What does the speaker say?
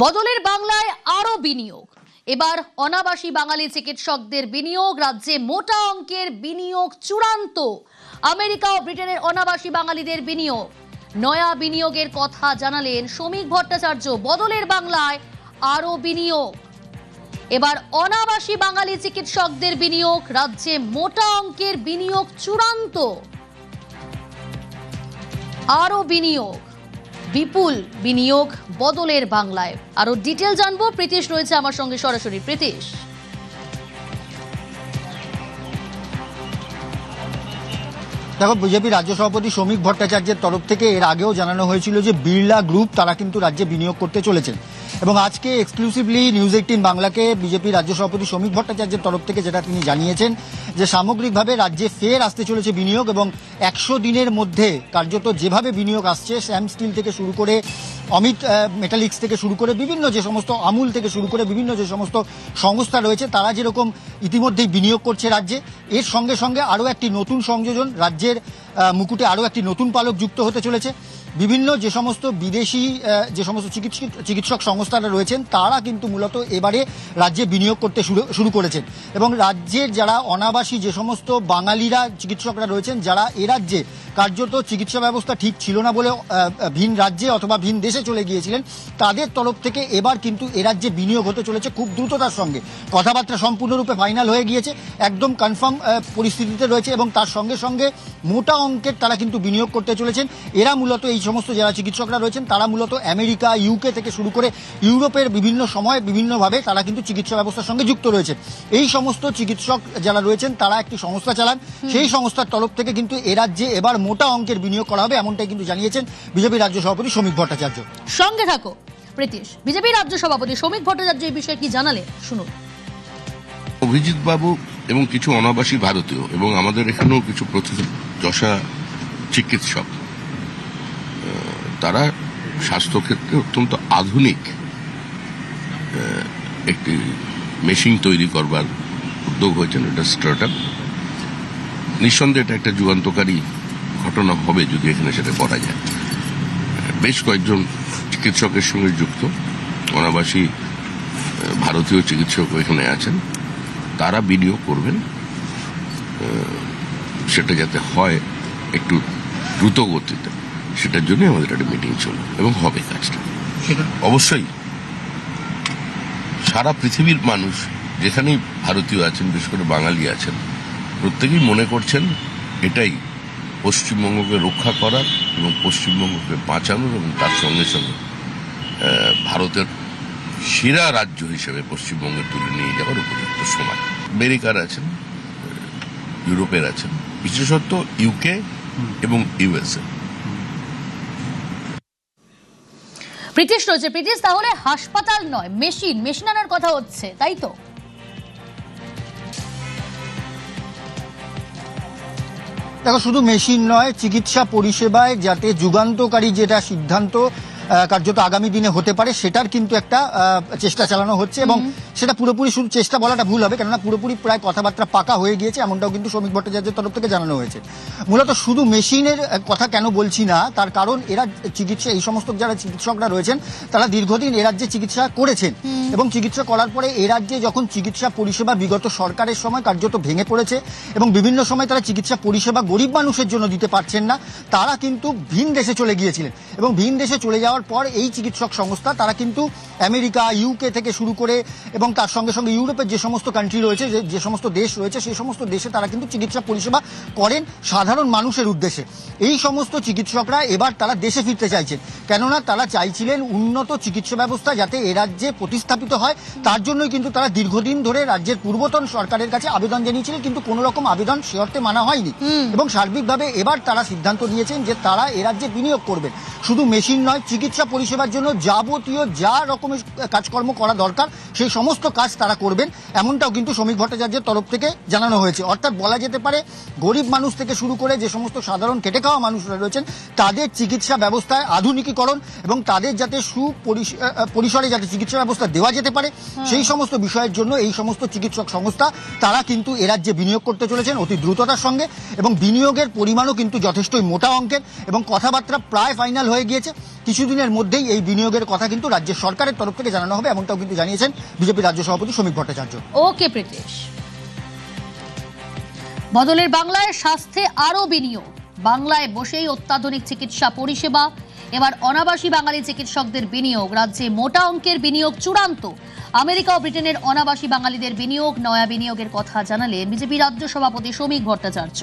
বদলের বাংলায় আরো বিনিয়োগ। এবার অনাবাসী বাঙালি চিকিৎসকদের বিনিয়োগ। রাজ্যে মোটা অঙ্কের বিনিয়োগ চূড়ান্ত। আমেরিকা ও ব্রিটেনের অনাবাসী বাঙালিদের বিনিয়োগ। নয়া বিনিয়োগের কথা জানালেন শ্রমিক ভট্টাচার্য। বদলের বাংলায় আরো বিনিয়োগ। এবার অনাবাসী বাঙালি চিকিৎসকদের বিনিয়োগ। রাজ্যে মোটা অঙ্কের বিনিয়োগ চূড়ান্ত। আরো বিনিয়োগ, বিপুল বিনিয়োগ বদলের বাংলায়। আরো ডিটেল জানবো, প্রীতিশ রয়েছে আমার সঙ্গে সরাসরি। প্রীতিশ, দেখো, বিজেপি রাজ্য সভাপতি শ্রমিক ভট্টাচার্যের তরফ থেকে এর আগেও জানানো হয়েছিল যে বিড়লা গ্রুপ তারা কিন্তু রাজ্যে বিনিয়োগ করতে চলেছেন, এবং আজকে এক্সক্লুসিভলি নিউজ 18 বাংলাকে বিজেপি রাজ্য সভাপতি শ্রমিক ভট্টাচার্যের তরফ থেকে যেটা তিনি জানিয়েছেন যে সামগ্রিকভাবে রাজ্যে ফের আসতে চলেছে বিনিয়োগ, এবং 100 দিনের মধ্যে কার্যত যেভাবে বিনিয়োগ আসছে, শ্যাম স্টিল থেকে শুরু করে অমিত মেটালিক্স থেকে শুরু করে বিভিন্ন যে সমস্ত আমুল থেকে শুরু করে বিভিন্ন যে সমস্ত সংস্থা রয়েছে তারা যেরকম ইতিমধ্যেই বিনিয়োগ করছে রাজ্যে, এর সঙ্গে সঙ্গে আরও একটি নতুন সংযোজন, রাজ্যের মুকুটে আরও একটি নতুন পালক যুক্ত হতে চলেছে। বিভিন্ন যে সমস্ত বিদেশি যে সমস্ত চিকিৎসক সংস্থারা রয়েছেন তারা কিন্তু মূলত এবারে রাজ্যে বিনিয়োগ করতে শুরু করেছেন, এবং রাজ্যের যারা অনাবাসী যে সমস্ত বাঙালিরা চিকিৎসকরা রয়েছেন যারা এ রাজ্যে কার্যত চিকিৎসা ব্যবস্থা ঠিক ছিল না বলে ভিন রাজ্যে অথবা ভিন দেশে চলে গিয়েছিলেন, তাদের তরফ থেকে এবার কিন্তু এ রাজ্যে বিনিয়োগ হতে চলেছে খুব দ্রুততার সঙ্গে। কথাবার্তা সম্পূর্ণরূপে ফাইনাল হয়ে গিয়েছে, একদম কনফার্ম পরিস্থিতিতে রয়েছে, এবং তার সঙ্গে সঙ্গে মোটা অঙ্কের তারা কিন্তু বিনিয়োগ করতে চলেছেন। এরা মূলত এই সমস্ত যারা চিকিৎসকরা রয়েছেন তারা মূলত আমেরিকা, ইউকে থেকে শুরু করে ইউরোপের বিভিন্ন সময় বিভিন্নভাবে তারা কিন্তু চিকিৎসা ব্যবস্থার সঙ্গে যুক্ত রয়েছেন। এই সমস্ত চিকিৎসক যারা রয়েছেন তারা একটি সংস্থা চালান, সেই সংস্থার তরফ থেকে কিন্তু এ রাজ্যে এবার মোটা অঙ্কের বিনিয়োগ করা হবে, এমনটাই কিন্তু জানিয়েছেন বিজেপি রাজ্য সভাপতি শ্রমিক ভট্টাচার্য। সঙ্গে থাকো প্রীতিশ। বিজেপি রাজ্য সভাপতি শ্রমিক ভট্টাচার্য এই বিষয়ে কি জানালে শুনুন। অভিজিৎ বাবু এবং কিছু অনাবাসী ভারতীয় এবং আমাদের এখানেও কিছু প্রথিতযশা চিকিৎসক, তারা স্বাস্থ্যক্ষেত্রে অত্যন্ত আধুনিক একটি মেশিন তৈরি করবার উদ্যোগ হয়েছেন। এটা স্টার্টআপ, নিঃসন্দেহে এটা একটা যুগান্তকারী ঘটনা হবে যদি এখানে সেটা করা যায়। বেশ কয়েকজন চিকিৎসকের সঙ্গে যুক্ত অনাবাসী ভারতীয় চিকিৎসক এখানে আছেন, তারা বিনিয়োগ করবেন। সেটা যাতে হয় একটু দ্রুত গতিতে, সেটার জন্য আমাদের একটা মিটিং চলবে এবং হবে কাজটা। অবশ্যই সারা পৃথিবীর মানুষ যেখানেই ভারতীয় আছেন, বিশেষ করে বাঙালি আছেন, প্রত্যেকেই মনে করছেন এটাই পশ্চিমবঙ্গকে রক্ষা করার এবং পশ্চিমবঙ্গকে বাঁচানোর, এবং তার সঙ্গে সঙ্গে ভারতের সেরা রাজ্য হিসেবে পশ্চিমবঙ্গের তুলে নিয়ে যাওয়ার উপযুক্ত সময়। আমেরিকার আছেন, ইউরোপের আছেন, বিশেষত ইউকে এবং ইউএসএ। প্রীতিশ রয়েছে। প্রীতিশ, তাহলে হাসপাতাল নয়, মেশিন আনার কথা হচ্ছে, তাই তো? দেখো, শুধু মেশিন নয়, চিকিৎসা পরিষেবায় যাতে যুগান্তকারী যেটা সিদ্ধান্ত কার্যত আগামী দিনে হতে পারে সেটার কিন্তু একটা চেষ্টা চালানো হচ্ছে, এবং সেটা পুরোপুরি শুধু চেষ্টা বলাটা ভুল হবে, কেননা পুরোপুরি প্রায় কথাবার্তা পাকা হয়ে গিয়েছে, এমনটাও কিন্তু শ্রমিক ভট্টাচার্যের তরফ থেকে জানানো হয়েছে। মূলত শুধু মেশিনের কথা কেন বলছি না, তার কারণ এরা চিকিৎসা, এই সমস্ত যারা চিকিৎসকরা রয়েছেন তারা দীর্ঘদিন এ রাজ্যে চিকিৎসা করেছেন, এবং চিকিৎসা করার পরে এ রাজ্যে যখন চিকিৎসা পরিষেবা বিগত সরকারের সময় কার্যত ভেঙে পড়েছে, এবং বিভিন্ন সময় তারা চিকিৎসা পরিষেবা গরিব মানুষের জন্য দিতে পারছেন না, তারা কিন্তু ভিন দেশে চলে গিয়েছিলেন, এবং ভিন দেশে চলে যাওয়ার পর এই চিকিৎসক সংস্থা তারা কিন্তু আমেরিকা, ইউকে থেকে শুরু করে এবং তার সঙ্গে সঙ্গে ইউরোপের যে সমস্ত কান্ট্রি রয়েছে, যে সমস্ত দেশ রয়েছে, সেই সমস্ত দেশে তারা কিন্তু চিকিৎসা পরিষেবা করেন সাধারণ মানুষের উদ্দেশ্যে। এই সমস্ত চিকিৎসকরা এবার তারা দেশে ফিরতে চাইছেন, কেননা তারা চাইছিলেন উন্নত চিকিৎসা ব্যবস্থা যাতে এ রাজ্যে প্রতিস্থাপিত হয়। তার জন্যই কিন্তু তারা দীর্ঘদিন ধরে রাজ্যের পূর্বতন সরকারের কাছে আবেদন জানিয়েছিলেন, কিন্তু কোনো রকম আবেদন সে অর্থে মানা হয়নি, এবং সার্বিকভাবে এবার তারা সিদ্ধান্ত নিয়েছেন যে তারা এ রাজ্যে বিনিয়োগ করবেন। শুধু মেশিন নয়, চিকিৎসা পরিষেবার জন্য যাবতীয় যা রকমের কাজকর্ম করা দরকার সেই সমস্ত কাজ তারা করবেন, এমনটাও কিন্তু শ্রমিক ভট্টাচার্যের তরফ থেকে জানানো হয়েছে। অর্থাৎ বলা যেতে পারে গরিব মানুষ থেকে শুরু করে যে সমস্ত সাধারণ খেটে খাওয়া মানুষরা রয়েছেন তাদের চিকিৎসা ব্যবস্থায় আধুনিকীকরণ এবং তাদের যাতে পরিসরে যাতে চিকিৎসা ব্যবস্থা দেওয়া যেতে পারে সেই সমস্ত বিষয়ের জন্য এই সমস্ত চিকিৎসক সংস্থা তারা কিন্তু এ রাজ্যে বিনিয়োগ করতে চলেছেন অতি দ্রুততার সঙ্গে, এবং বিনিয়োগের পরিমাণও কিন্তু যথেষ্টই মোটা অঙ্কের, এবং কথাবার্তা প্রায় ফাইনাল হয়ে গিয়েছে। কিছুদিনের মধ্যেই এই বিনিয়োগের কথা কিন্তু রাজ্য সরকারের তরফ থেকে জানানো হবে, এমনটাও কিন্তু জানিয়েছেন বিজেপি রাজ্য সভাপতি শ্রমিক ভট্টাচার্য। ওকে প্রীতেশ। বদলের বাংলায় স্বাস্থ্যে আরো বিনিয়োগ, বাংলায় বসেই অত্যাধুনিক চিকিৎসা পরিষেবা। এবার অনাবাসী বাঙালি চিকিৎসকদের বিনিয়োগ, রাজ্যে মোটা অঙ্কের বিনিয়োগ চূড়ান্ত। আমেরিকা ও ব্রিটেনের অনাবাসী বাঙালিদের বিনিয়োগ, নয়া বিনিয়োগের কথা জানালেন বিজেপি রাজ্য সভাপতি শ্রমিক ভট্টাচার্য।